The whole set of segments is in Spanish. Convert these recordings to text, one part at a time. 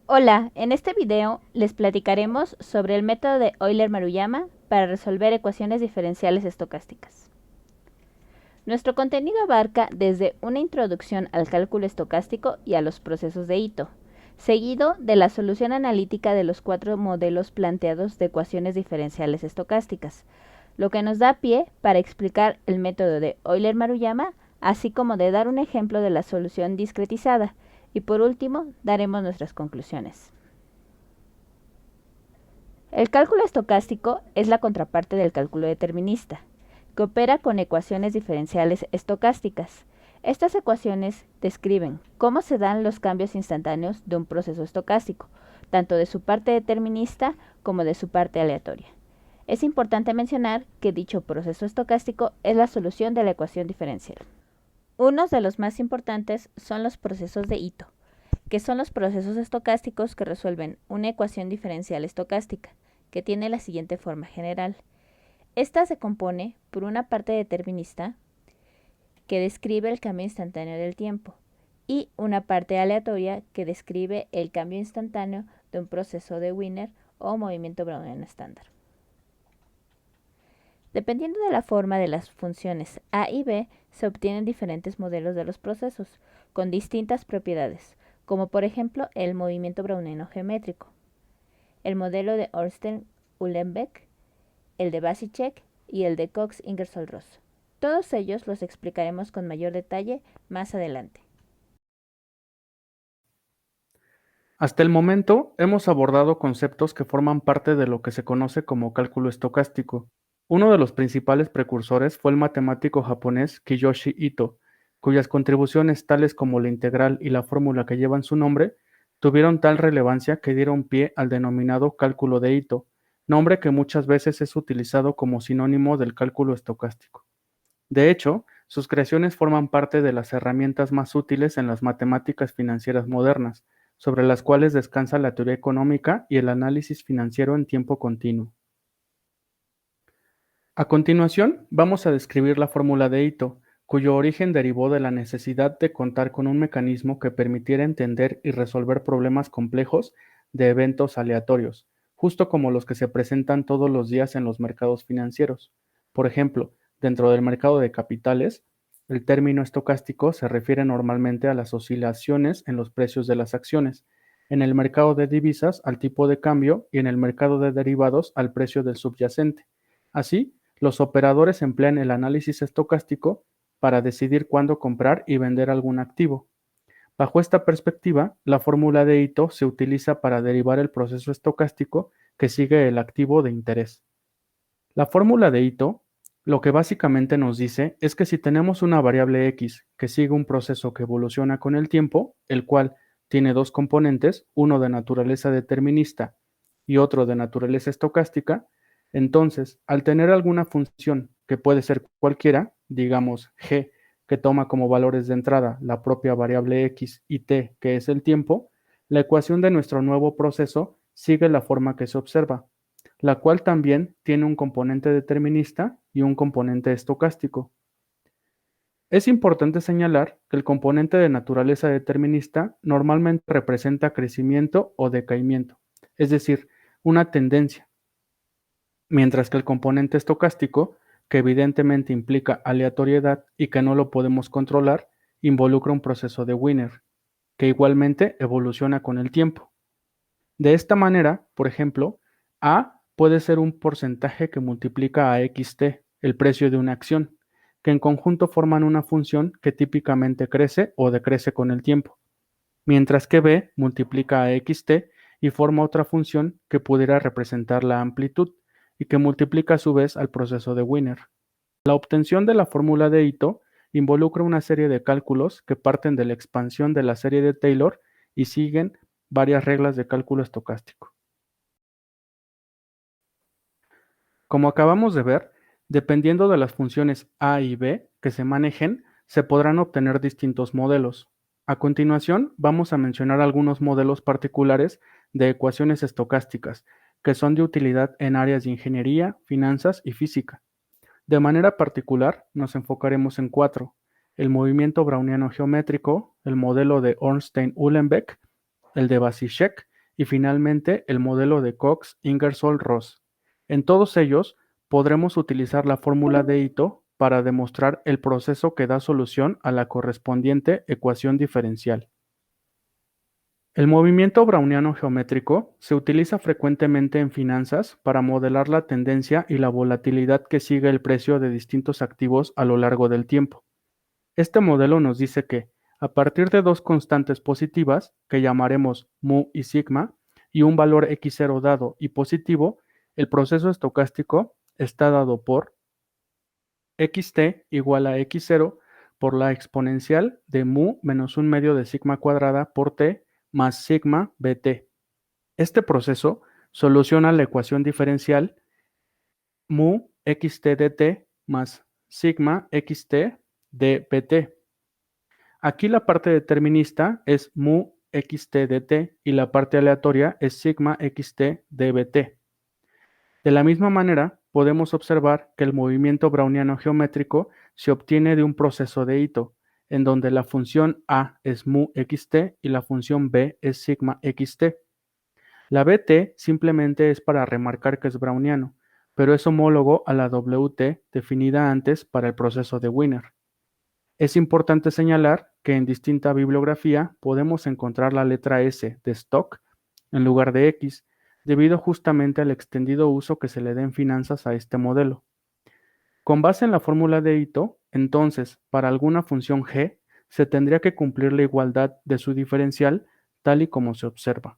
Hola, en este video les platicaremos sobre el método de Euler-Maruyama para resolver ecuaciones diferenciales estocásticas. Nuestro contenido abarca desde una introducción al cálculo estocástico y a los procesos de Ito, seguido de la solución analítica de los 4 modelos planteados de ecuaciones diferenciales estocásticas, lo que nos da pie para explicar el método de Euler-Maruyama, así como de dar un ejemplo de la solución discretizada, y por último daremos nuestras conclusiones. El cálculo estocástico es la contraparte del cálculo determinista, que opera con ecuaciones diferenciales estocásticas. Estas ecuaciones describen cómo se dan los cambios instantáneos de un proceso estocástico, tanto de su parte determinista como de su parte aleatoria. Es importante mencionar que dicho proceso estocástico es la solución de la ecuación diferencial. Unos de los más importantes son los procesos de Ito, que son los procesos estocásticos que resuelven una ecuación diferencial estocástica, que tiene la siguiente forma general. Esta se compone por una parte determinista, que describe el cambio instantáneo del tiempo, y una parte aleatoria, que describe el cambio instantáneo de un proceso de Wiener o movimiento browniano estándar. Dependiendo de la forma de las funciones a y b, se obtienen diferentes modelos de los procesos, con distintas propiedades, como por ejemplo el movimiento browniano geométrico, el modelo de Ornstein-Uhlenbeck, el de Vasicek y el de Cox-Ingersoll-Ross. Todos ellos los explicaremos con mayor detalle más adelante. Hasta el momento hemos abordado conceptos que forman parte de lo que se conoce como cálculo estocástico. Uno de los principales precursores fue el matemático japonés Kiyoshi Ito, cuyas contribuciones tales como la integral y la fórmula que llevan su nombre tuvieron tal relevancia que dieron pie al denominado cálculo de Ito, nombre que muchas veces es utilizado como sinónimo del cálculo estocástico. De hecho, sus creaciones forman parte de las herramientas más útiles en las matemáticas financieras modernas, sobre las cuales descansa la teoría económica y el análisis financiero en tiempo continuo. A continuación, vamos a describir la fórmula de Ito, cuyo origen derivó de la necesidad de contar con un mecanismo que permitiera entender y resolver problemas complejos de eventos aleatorios, justo como los que se presentan todos los días en los mercados financieros. Por ejemplo, dentro del mercado de capitales, el término estocástico se refiere normalmente a las oscilaciones en los precios de las acciones, en el mercado de divisas al tipo de cambio y en el mercado de derivados al precio del subyacente. Así, los operadores emplean el análisis estocástico para decidir cuándo comprar y vender algún activo. Bajo esta perspectiva, la fórmula de Ito se utiliza para derivar el proceso estocástico que sigue el activo de interés. La fórmula de Ito lo que básicamente nos dice es que si tenemos una variable x que sigue un proceso que evoluciona con el tiempo, el cual tiene dos componentes, uno de naturaleza determinista y otro de naturaleza estocástica, entonces, al tener alguna función que puede ser cualquiera, digamos g, que toma como valores de entrada la propia variable x y t, que es el tiempo, la ecuación de nuestro nuevo proceso sigue la forma que se observa, la cual también tiene un componente determinista y un componente estocástico. Es importante señalar que el componente de naturaleza determinista normalmente representa crecimiento o decaimiento, es decir, una tendencia, mientras que el componente estocástico, que evidentemente implica aleatoriedad y que no lo podemos controlar, involucra un proceso de Wiener, que igualmente evoluciona con el tiempo. De esta manera, por ejemplo, A puede ser un porcentaje que multiplica a xt, el precio de una acción, que en conjunto forman una función que típicamente crece o decrece con el tiempo, mientras que B multiplica a xt y forma otra función que pudiera representar la amplitud y que multiplica a su vez al proceso de Wiener. La obtención de la fórmula de Ito involucra una serie de cálculos que parten de la expansión de la serie de Taylor y siguen varias reglas de cálculo estocástico. Como acabamos de ver, dependiendo de las funciones a y b que se manejen, se podrán obtener distintos modelos. A continuación, vamos a mencionar algunos modelos particulares de ecuaciones estocásticas, que son de utilidad en áreas de ingeniería, finanzas y física. De manera particular, nos enfocaremos en cuatro: el movimiento browniano geométrico, el modelo de Ornstein-Uhlenbeck, el de Vasicek y finalmente el modelo de Cox-Ingersoll-Ross. En todos ellos podremos utilizar la fórmula de Ito para demostrar el proceso que da solución a la correspondiente ecuación diferencial. El movimiento browniano geométrico se utiliza frecuentemente en finanzas para modelar la tendencia y la volatilidad que sigue el precio de distintos activos a lo largo del tiempo. Este modelo nos dice que, a partir de dos constantes positivas, que llamaremos mu y sigma, y un valor x0 dado y positivo, el proceso estocástico está dado por xt igual a x0 por la exponencial de mu menos un medio de sigma cuadrada por t más sigma bt. Este proceso soluciona la ecuación diferencial mu xt dt más sigma xt dbt. Aquí la parte determinista es mu xt dt y la parte aleatoria es sigma xt dbt. De la misma manera, podemos observar que el movimiento browniano geométrico se obtiene de un proceso de Ito, en donde la función a es mu xt y la función b es sigma xt. La bt simplemente es para remarcar que es browniano, pero es homólogo a la wt definida antes para el proceso de Wiener. Es importante señalar que en distinta bibliografía podemos encontrar la letra S de stock en lugar de X, debido justamente al extendido uso que se le da en finanzas a este modelo. Con base en la fórmula de Ito, entonces, para alguna función g, se tendría que cumplir la igualdad de su diferencial tal y como se observa.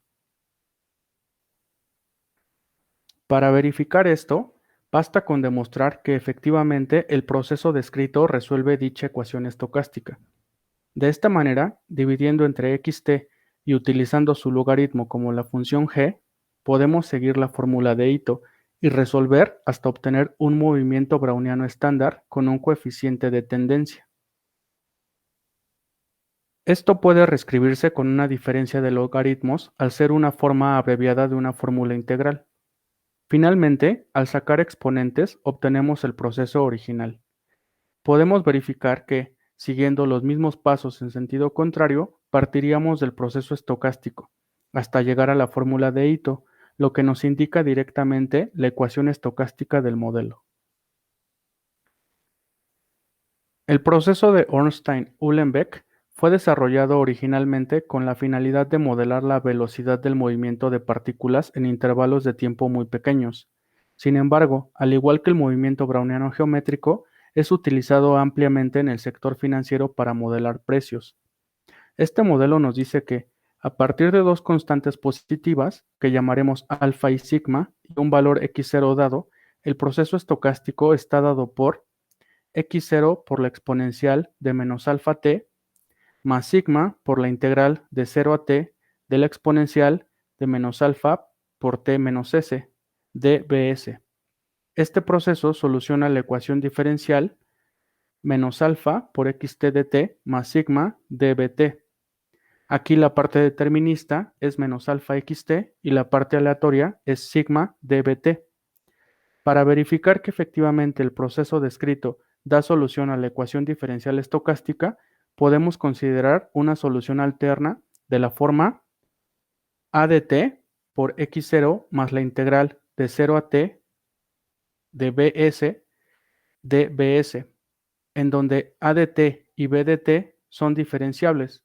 Para verificar esto, basta con demostrar que efectivamente el proceso descrito resuelve dicha ecuación estocástica. De esta manera, dividiendo entre xt y utilizando su logaritmo como la función g, podemos seguir la fórmula de Ito y resolver hasta obtener un movimiento browniano estándar con un coeficiente de tendencia. Esto puede reescribirse con una diferencia de logaritmos al ser una forma abreviada de una fórmula integral. Finalmente, al sacar exponentes, obtenemos el proceso original. Podemos verificar que, siguiendo los mismos pasos en sentido contrario, partiríamos del proceso estocástico, hasta llegar a la fórmula de Ito, lo que nos indica directamente la ecuación estocástica del modelo. El proceso de Ornstein-Uhlenbeck fue desarrollado originalmente con la finalidad de modelar la velocidad del movimiento de partículas en intervalos de tiempo muy pequeños. Sin embargo, al igual que el movimiento browniano geométrico, es utilizado ampliamente en el sector financiero para modelar precios. Este modelo nos dice que, a partir de dos constantes positivas, que llamaremos alfa y sigma, y un valor x0 dado, el proceso estocástico está dado por x0 por la exponencial de menos alfa t más sigma por la integral de 0 a t de la exponencial de menos alfa por t menos s dbs. Este proceso soluciona la ecuación diferencial menos alfa por xt dt más sigma dbt. Aquí la parte determinista es menos alfa xt y la parte aleatoria es sigma dbt. Para verificar que efectivamente el proceso descrito da solución a la ecuación diferencial estocástica, podemos considerar una solución alterna de la forma a de t por x0 más la integral de 0 a t de bs de bs, en donde a de t y b de t son diferenciables.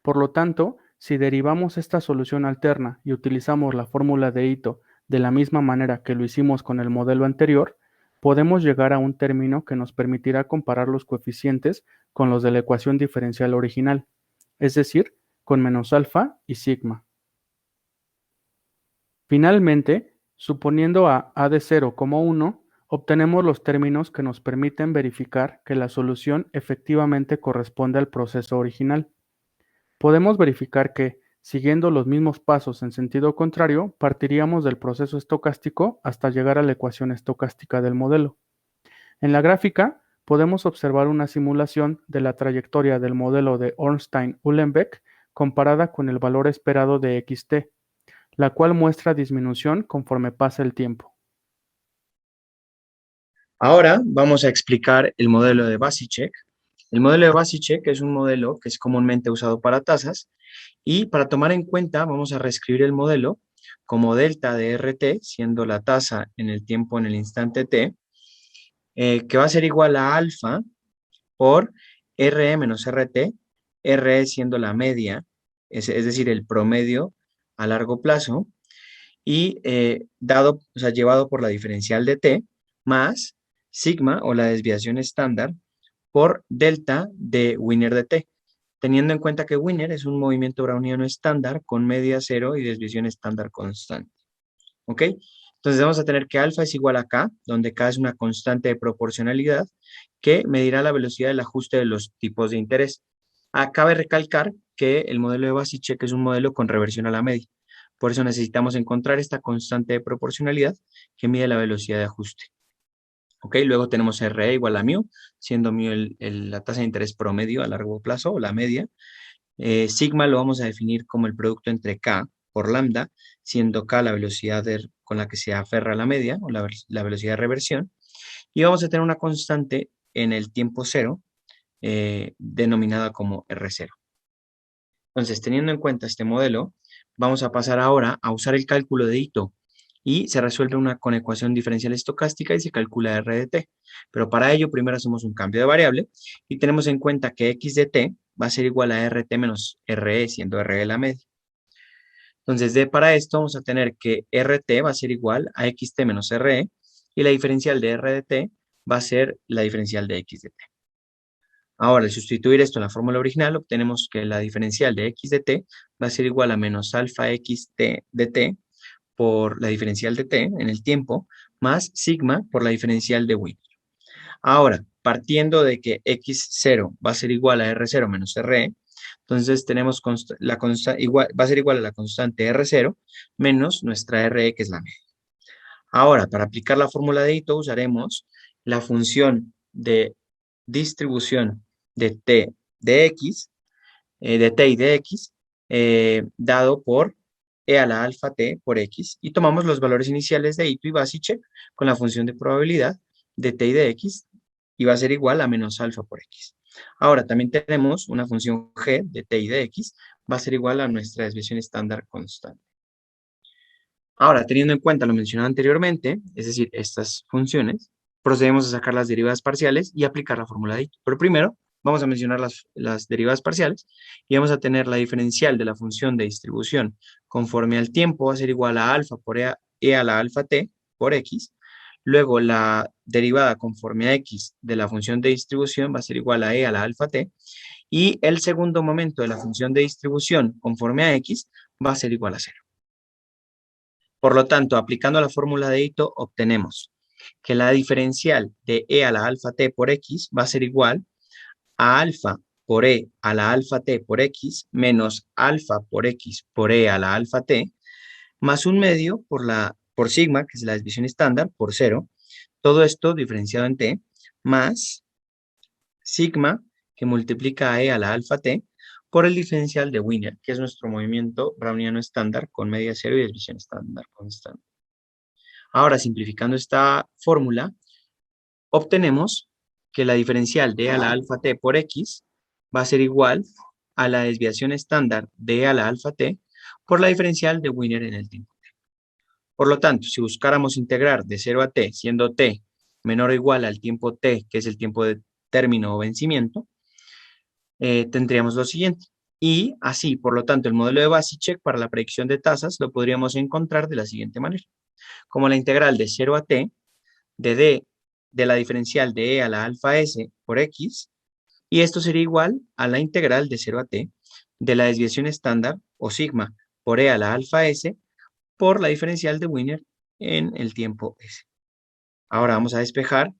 Por lo tanto, si derivamos esta solución alterna y utilizamos la fórmula de Ito de la misma manera que lo hicimos con el modelo anterior, podemos llegar a un término que nos permitirá comparar los coeficientes con los de la ecuación diferencial original, es decir, con menos alfa y sigma. Finalmente, suponiendo a de 0 como 1, obtenemos los términos que nos permiten verificar que la solución efectivamente corresponde al proceso original. Podemos verificar que, siguiendo los mismos pasos en sentido contrario, partiríamos del proceso estocástico hasta llegar a la ecuación estocástica del modelo. En la gráfica, podemos observar una simulación de la trayectoria del modelo de Ornstein-Uhlenbeck comparada con el valor esperado de xt, la cual muestra disminución conforme pasa el tiempo. Ahora vamos a explicar el modelo de Vasicek, El modelo de Basichek es un modelo que es comúnmente usado para tasas y para tomar en cuenta vamos a reescribir el modelo como delta de RT, siendo la tasa en el tiempo en el instante t, que va a ser igual a alfa por RE menos RT, RE siendo la media, es decir, el promedio a largo plazo, y dado, o sea, llevado por la diferencial de t, más sigma o la desviación estándar por delta de Wiener de t, teniendo en cuenta que Wiener es un movimiento browniano estándar con media cero y desviación estándar constante. ¿Ok? Entonces vamos a tener que alfa es igual a k, donde k es una constante de proporcionalidad que medirá la velocidad del ajuste de los tipos de interés. Cabe recalcar que el modelo de Basichek es un modelo con reversión a la media. Por eso necesitamos encontrar esta constante de proporcionalidad que mide la velocidad de ajuste. ¿Ok? Luego tenemos RE igual a mu, siendo mu la tasa de interés promedio a largo plazo o la media. Sigma lo vamos a definir como el producto entre K por lambda, siendo K la velocidad con la que se aferra la media o la velocidad de reversión. Y vamos a tener una constante en el tiempo cero, denominada como R0. Entonces, teniendo en cuenta este modelo, vamos a pasar ahora a usar el cálculo de Ito y se resuelve con ecuación diferencial estocástica y se calcula R de t. Pero para ello, primero hacemos un cambio de variable y tenemos en cuenta que x de t va a ser igual a RT menos RE, siendo RE la media. Entonces, para esto vamos a tener que RT va a ser igual a XT menos RE y la diferencial de R de t va a ser la diferencial de X de t. Ahora, al sustituir esto en la fórmula original, obtenemos que la diferencial de x de t va a ser igual a menos alfa xt de t por la diferencial de t en el tiempo, más sigma por la diferencial de Wiener. Ahora, partiendo de que x0 va a ser igual a r0 menos re, entonces tenemos va a ser igual a la constante r0 menos nuestra re, que es la media. Ahora, para aplicar la fórmula de Ito, usaremos la función de distribución de t de x, de t y de x, dado por e a la alfa t por x, y tomamos los valores iniciales de Ito y Basichek con la función de probabilidad de t y de x, y va a ser igual a menos alfa por x. Ahora, también tenemos una función g de t y de x, va a ser igual a nuestra desviación estándar constante. Ahora, teniendo en cuenta lo mencionado anteriormente, es decir, estas funciones, procedemos a sacar las derivadas parciales y aplicar la fórmula de Ito. Pero primero, vamos a mencionar las derivadas parciales y vamos a tener la diferencial de la función de distribución conforme al tiempo va a ser igual a alfa por e a la alfa t por x. Luego, la derivada conforme a x de la función de distribución va a ser igual a e a la alfa t. Y el segundo momento de la función de distribución conforme a x va a ser igual a 0. Por lo tanto, aplicando la fórmula de Ito, obtenemos que la diferencial de e a la alfa t por x va a ser igual a alfa por e a la alfa t por x menos alfa por x por e a la alfa t, más un medio por sigma, que es la desviación estándar, por 0. Todo esto diferenciado en t, más sigma, que multiplica a e a la alfa t, por el diferencial de Wiener, que es nuestro movimiento browniano estándar con media cero y desviación estándar constante. Ahora, simplificando esta fórmula, obtenemos que la diferencial de e a la alfa t por x va a ser igual a la desviación estándar de e a la alfa t por la diferencial de Wiener en el tiempo. Por lo tanto, si buscáramos integrar de 0 a t, siendo t menor o igual al tiempo t, que es el tiempo de término o vencimiento, tendríamos lo siguiente. Y así, por lo tanto, el modelo de Basichek para la predicción de tasas lo podríamos encontrar de la siguiente manera. Como la integral de 0 a t de d de la diferencial de e a la alfa s por x, y esto sería igual a la integral de 0 a t de la desviación estándar o sigma por e a la alfa s por la diferencial de Wiener en el tiempo s. Ahora vamos a despejar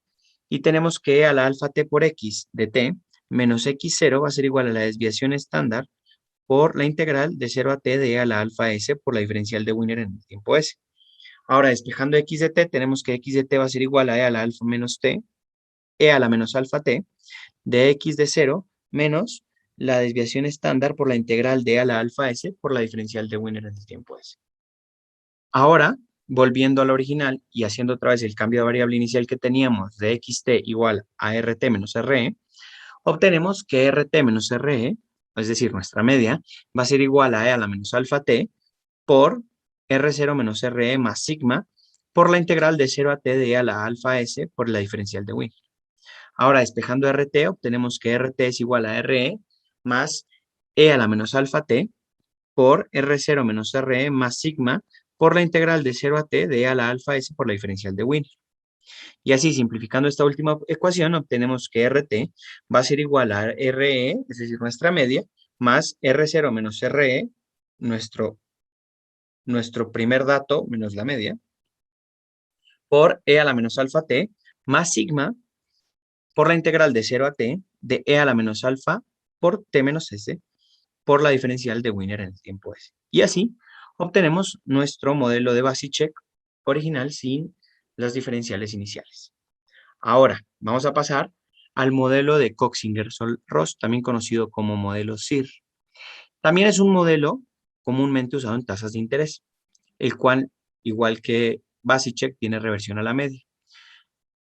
y tenemos que e a la alfa t por x de t menos x0 va a ser igual a la desviación estándar por la integral de 0 a t de e a la alfa s por la diferencial de Wiener en el tiempo s. Ahora, despejando x de t, tenemos que x de t va a ser igual a e a la alfa menos t, e a la menos alfa t, de x de 0 menos la desviación estándar por la integral de e a la alfa s por la diferencial de Wiener en el tiempo s. Ahora, volviendo al original y haciendo otra vez el cambio de variable inicial que teníamos de xt igual a rt menos re, obtenemos que RT menos RE, es decir, nuestra media, va a ser igual a E a la menos alfa T por R0 menos RE más sigma por la integral de 0 a T de E a la alfa S por la diferencial de Wien. Ahora, despejando RT, obtenemos que RT es igual a RE más E a la menos alfa T por R0 menos RE más sigma por la integral de 0 a T de E a la alfa S por la diferencial de Wien. Y así, simplificando esta última ecuación, obtenemos que RT va a ser igual a RE, es decir, nuestra media, más R0 menos RE, nuestro primer dato menos la media, por E a la menos alfa T, más sigma por la integral de 0 a T de E a la menos alfa por T menos S por la diferencial de Wiener en el tiempo S. Y así obtenemos nuestro modelo de Basic original sin las diferenciales iniciales. Ahora, vamos a pasar al modelo de Coxinger-Ross, también conocido como modelo CIR. También es un modelo comúnmente usado en tasas de interés, el cual, igual que Basic, tiene reversión a la media.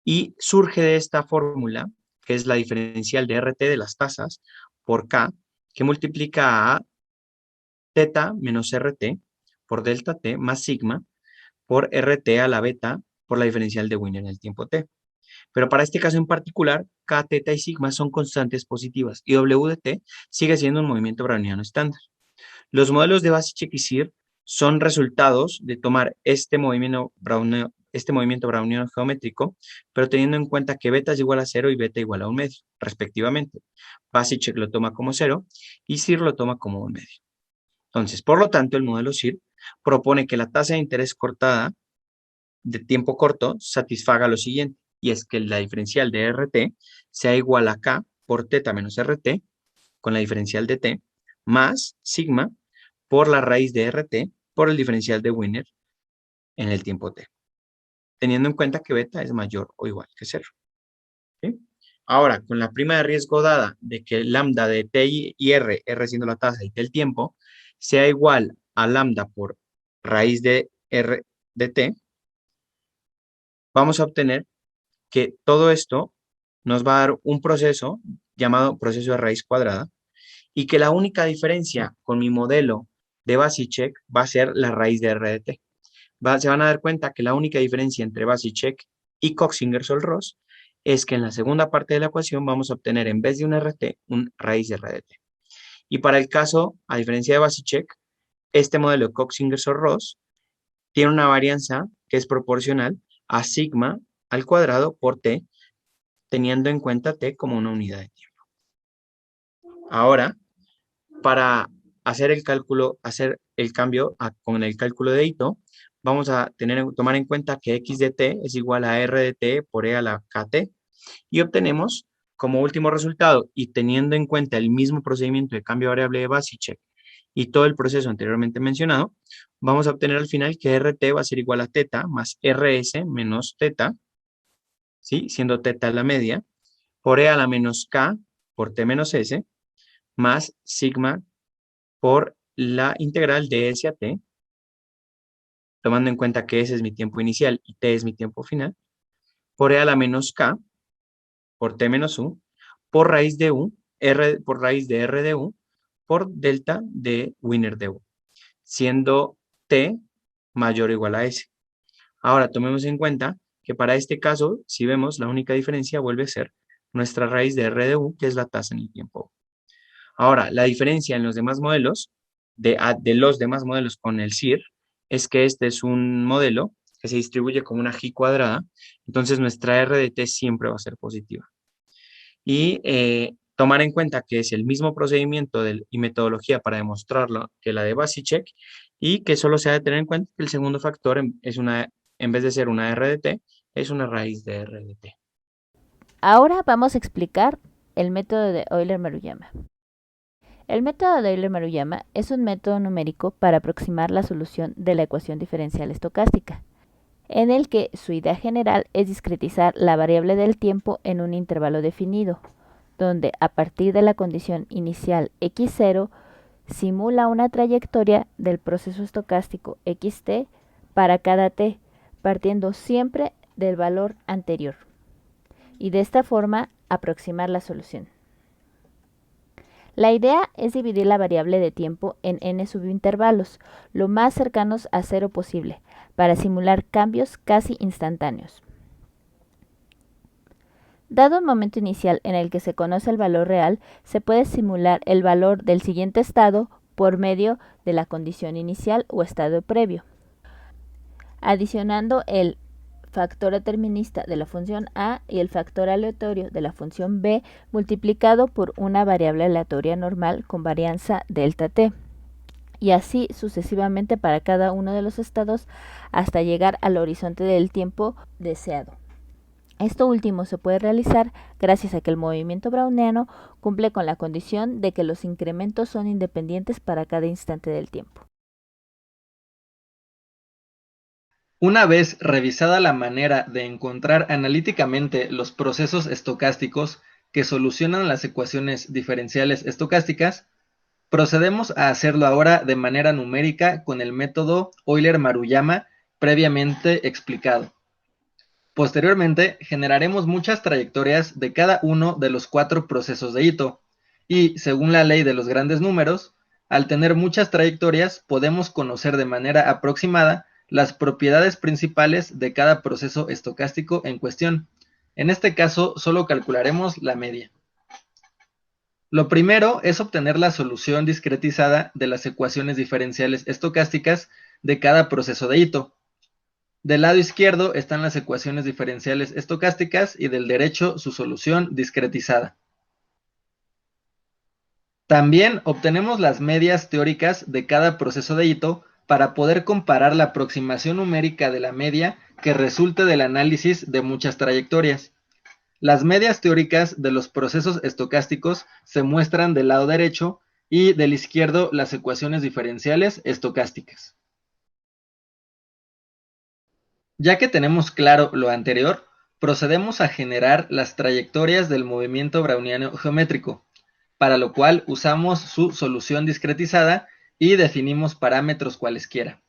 Y surge de esta fórmula, que es la diferencial de RT de las tasas por K, que multiplica a teta menos RT por delta T más sigma por RT a la beta por la diferencial de Wiener en el tiempo T. Pero para este caso en particular, K, teta y sigma son constantes positivas y W de T sigue siendo un movimiento browniano estándar. Los modelos de Basic y CIR son resultados de tomar este movimiento browniano geométrico, pero teniendo en cuenta que beta es igual a 0 y beta igual a 1 medio, respectivamente. Basic lo toma como 0 y CIR lo toma como 1 medio. Entonces, por lo tanto, el modelo CIR propone que la tasa de interés cortada de tiempo corto satisfaga lo siguiente, y es que la diferencial de RT sea igual a K por teta menos RT, con la diferencial de T, más sigma por la raíz de RT por el diferencial de Wiener en el tiempo T, teniendo en cuenta que beta es mayor o igual que 0. ¿Sí? Ahora, con la prima de riesgo dada de que lambda de T y R siendo la tasa y T el tiempo, sea igual a lambda por raíz de R de T, vamos a obtener que todo esto nos va a dar un proceso llamado proceso de raíz cuadrada y que la única diferencia con mi modelo de Basic va a ser la raíz de R de T. Se van a dar cuenta que la única diferencia entre Basic y Coxinger-Ross es que en la segunda parte de la ecuación vamos a obtener en vez de un RT, un raíz de R de T. Y para el caso, a diferencia de Basic, este modelo de Coxinger-Ross tiene una varianza que es proporcional a sigma al cuadrado por T, teniendo en cuenta T como una unidad de tiempo. Ahora, para hacer el cambio con el cálculo de Ito, vamos a tomar en cuenta que x de t es igual a r de t por e a la kt y obtenemos como último resultado y teniendo en cuenta el mismo procedimiento de cambio variable de Basic y todo el proceso anteriormente mencionado, vamos a obtener al final que rt va a ser igual a teta más rs menos teta, ¿sí? Siendo teta la media, por e a la menos k por t menos s, más sigma por la integral de s a t, tomando en cuenta que s es mi tiempo inicial y t es mi tiempo final, por e a la menos k, por t menos u, por raíz de u, por raíz de r de u, por delta de Wiener de u, siendo t mayor o igual a s. Ahora, tomemos en cuenta que para este caso, si vemos, la única diferencia vuelve a ser nuestra raíz de r de u, que es la tasa en el tiempo. Ahora, la diferencia en los demás modelos, de los demás modelos con el CIR, es que este es un modelo que se distribuye como una G cuadrada, entonces nuestra R de T siempre va a ser positiva. Y tomar en cuenta que es el mismo procedimiento y metodología para demostrarlo que la de Basic y que solo se ha de tener en cuenta que el segundo factor en vez de ser una R de T, es una raíz de R de T. Ahora vamos a explicar el método de Euler-Maruyama. El método de Euler-Maruyama es un método numérico para aproximar la solución de la ecuación diferencial estocástica, en el que su idea general es discretizar la variable del tiempo en un intervalo definido, donde a partir de la condición inicial x0 simula una trayectoria del proceso estocástico xt para cada t, partiendo siempre del valor anterior, y de esta forma aproximar la solución. La idea es dividir la variable de tiempo en n subintervalos, lo más cercanos a cero posible, para simular cambios casi instantáneos. Dado un momento inicial en el que se conoce el valor real, se puede simular el valor del siguiente estado por medio de la condición inicial o estado previo, adicionando el factor determinista de la función a y el factor aleatorio de la función b multiplicado por una variable aleatoria normal con varianza delta t, y así sucesivamente para cada uno de los estados hasta llegar al horizonte del tiempo deseado. Esto último se puede realizar gracias a que el movimiento browniano cumple con la condición de que los incrementos son independientes para cada instante del tiempo. Una vez revisada la manera de encontrar analíticamente los procesos estocásticos que solucionan las ecuaciones diferenciales estocásticas, procedemos a hacerlo ahora de manera numérica con el método Euler-Maruyama previamente explicado. Posteriormente, generaremos muchas trayectorias de cada uno de los 4 procesos de Ito, y, según la ley de los grandes números, al tener muchas trayectorias podemos conocer de manera aproximada las propiedades principales de cada proceso estocástico en cuestión. En este caso, solo calcularemos la media. Lo primero es obtener la solución discretizada de las ecuaciones diferenciales estocásticas de cada proceso de Ito. Del lado izquierdo están las ecuaciones diferenciales estocásticas y del derecho su solución discretizada. También obtenemos las medias teóricas de cada proceso de Ito para poder comparar la aproximación numérica de la media que resulte del análisis de muchas trayectorias. Las medias teóricas de los procesos estocásticos se muestran del lado derecho y del izquierdo las ecuaciones diferenciales estocásticas. Ya que tenemos claro lo anterior, procedemos a generar las trayectorias del movimiento browniano geométrico, para lo cual usamos su solución discretizada y definimos parámetros cualesquiera.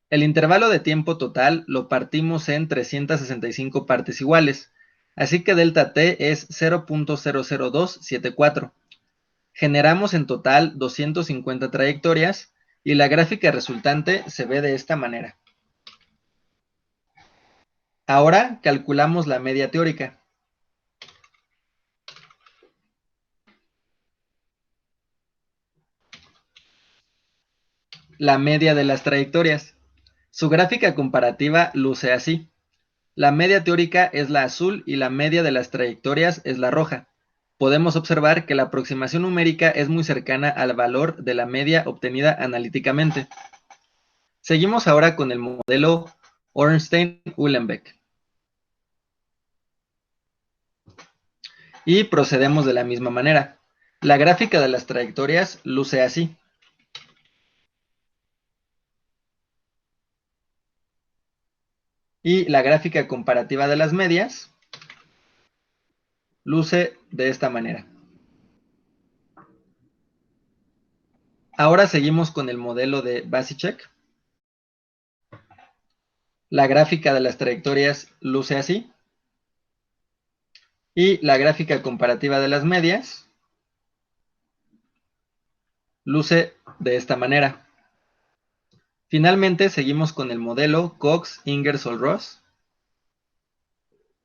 El intervalo de tiempo total lo partimos en 365 partes iguales, así que delta t es 0.00274. Generamos en total 250 trayectorias y la gráfica resultante se ve de esta manera. Ahora calculamos la media teórica. La media de las trayectorias. Su gráfica comparativa luce así. La media teórica es la azul y la media de las trayectorias es la roja. Podemos observar que la aproximación numérica es muy cercana al valor de la media obtenida analíticamente. Seguimos ahora con el modelo Ornstein-Uhlenbeck. Y procedemos de la misma manera. La gráfica de las trayectorias luce así. Y la gráfica comparativa de las medias luce de esta manera. Ahora seguimos con el modelo de Vasicek. La gráfica de las trayectorias luce así. Y la gráfica comparativa de las medias luce de esta manera. Finalmente seguimos con el modelo Cox-Ingersoll-Ross.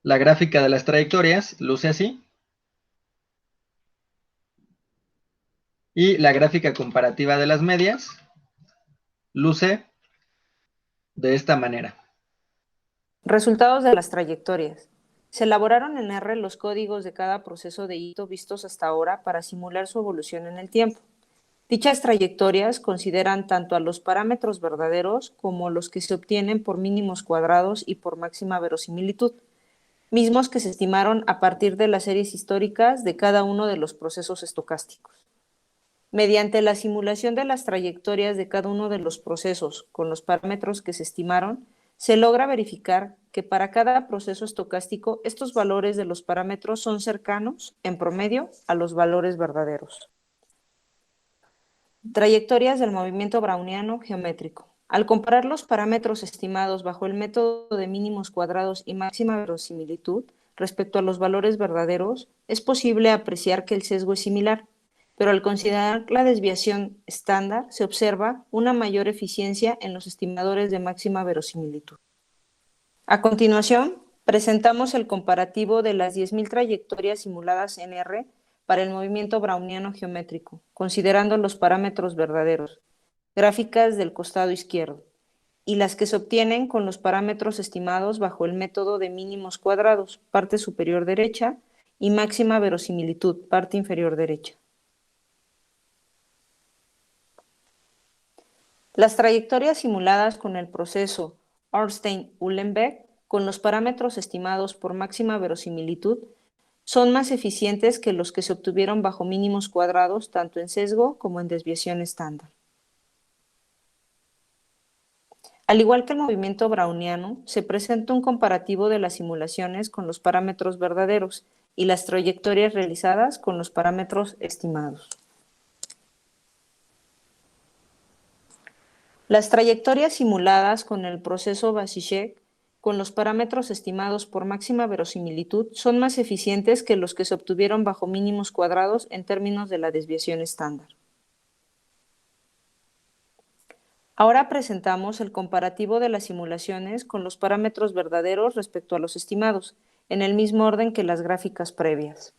La gráfica de las trayectorias luce así. Y la gráfica comparativa de las medias luce de esta manera. Resultados de las trayectorias. Se elaboraron en R los códigos de cada proceso de Ito vistos hasta ahora para simular su evolución en el tiempo. Dichas trayectorias consideran tanto a los parámetros verdaderos como los que se obtienen por mínimos cuadrados y por máxima verosimilitud, mismos que se estimaron a partir de las series históricas de cada uno de los procesos estocásticos. Mediante la simulación de las trayectorias de cada uno de los procesos con los parámetros que se estimaron, se logra verificar que para cada proceso estocástico estos valores de los parámetros son cercanos, en promedio, a los valores verdaderos. Trayectorias del movimiento browniano geométrico. Al comparar los parámetros estimados bajo el método de mínimos cuadrados y máxima verosimilitud respecto a los valores verdaderos, es posible apreciar que el sesgo es similar. pero al considerar la desviación estándar se observa una mayor eficiencia en los estimadores de máxima verosimilitud. A continuación, presentamos el comparativo de las 10.000 trayectorias simuladas en R para el movimiento browniano geométrico, considerando los parámetros verdaderos, gráficas del costado izquierdo, y las que se obtienen con los parámetros estimados bajo el método de mínimos cuadrados, parte superior derecha, y máxima verosimilitud, parte inferior derecha. Las trayectorias simuladas con el proceso Ornstein-Uhlenbeck con los parámetros estimados por máxima verosimilitud son más eficientes que los que se obtuvieron bajo mínimos cuadrados tanto en sesgo como en desviación estándar. Al igual que el movimiento browniano, se presenta un comparativo de las simulaciones con los parámetros verdaderos y las trayectorias realizadas con los parámetros estimados. Las trayectorias simuladas con el proceso Vasicek con los parámetros estimados por máxima verosimilitud son más eficientes que los que se obtuvieron bajo mínimos cuadrados en términos de la desviación estándar. Ahora presentamos el comparativo de las simulaciones con los parámetros verdaderos respecto a los estimados, en el mismo orden que las gráficas previas.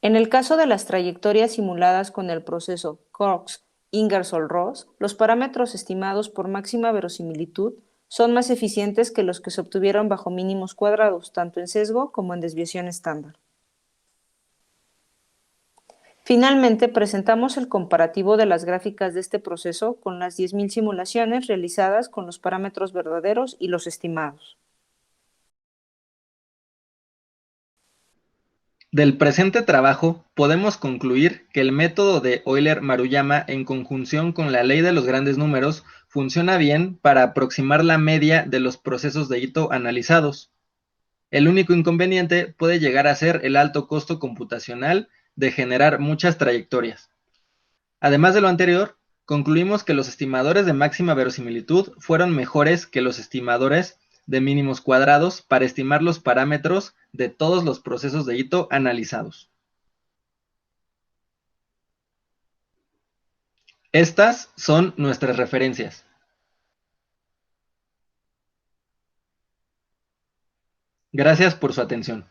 En el caso de las trayectorias simuladas con el proceso Cox-Ingersoll-Ross, los parámetros estimados por máxima verosimilitud son más eficientes que los que se obtuvieron bajo mínimos cuadrados, tanto en sesgo como en desviación estándar. Finalmente, presentamos el comparativo de las gráficas de este proceso con las 10.000 simulaciones realizadas con los parámetros verdaderos y los estimados. Del presente trabajo podemos concluir que el método de Euler-Maruyama en conjunción con la ley de los grandes números funciona bien para aproximar la media de los procesos de Ito analizados. El único inconveniente puede llegar a ser el alto costo computacional de generar muchas trayectorias. Además de lo anterior, concluimos que los estimadores de máxima verosimilitud fueron mejores que los estimadores de mínimos cuadrados para estimar los parámetros de todos los procesos de Ito analizados. Estas son nuestras referencias. Gracias por su atención.